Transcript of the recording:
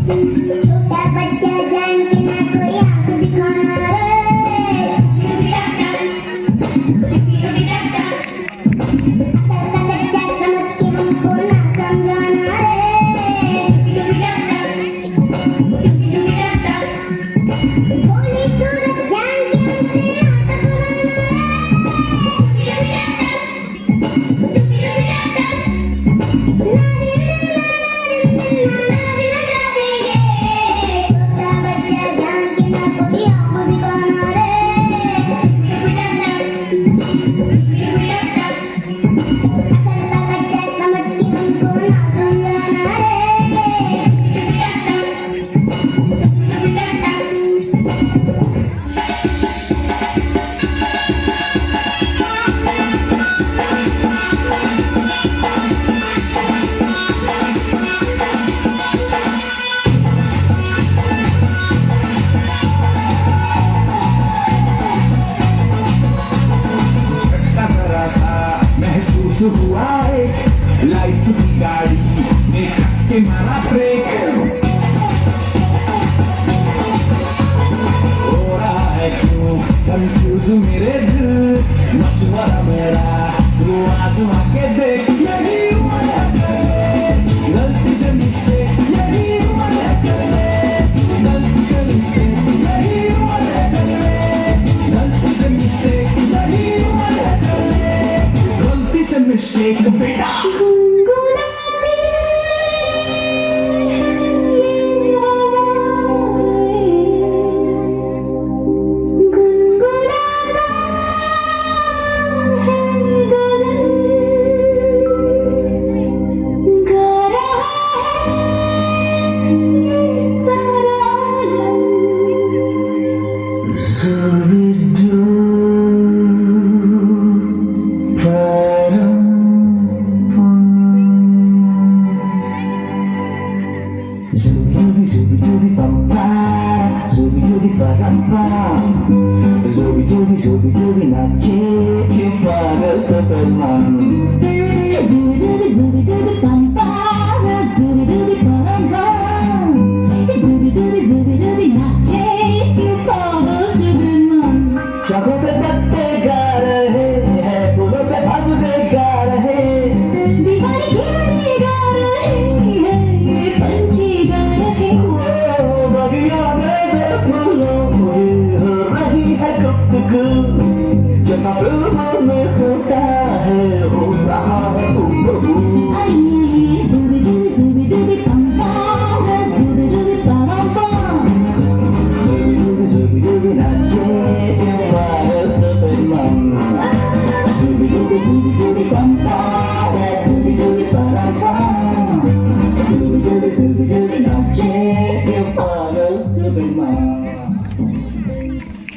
छोटा बच्चा जान के ना कोई आंख दिखाना रे अकल का कच्चा समझ के हमको ना समझाना रे भोली सूरत जान के हमसे महसूस हुआ एक लाइफ की गाड़ी ने कस के मारा ब्रेक हो रहा है क्यों कंफ्यूज मेरे दिल मशवरा मेरा तू आजमा के देख यही हुआ है गलती से मिस्टेक यही हुआ है गलती से मिस्टेक यही हुआ है गलती से मिस्टेक यही हुआ है गलती से मिस्टेक बेटा गुनगुनाते हैं ये हवाएं गुनगुनाता है गगन गा रहा है ये सारा आलम Zubi zubi zubi pam pam, zubi zubi pam pam, zubi zubi nache ke pagal Superman. Zubi dubi pam pam, zubi dubi pam pam, zubi dubi nache you pagal Superman. चाकों पे पत्ते गा रहे हैं, फूलों पे भागते गा रहे हैं, दीवार गिरने गा रहे हैं, ये पंछी गा रहे हैं. वो बगिया में फूलों में हो रही है गुफ्तगू, जैसा फिल्मों में होता है हो रहा है गुफ्तगू.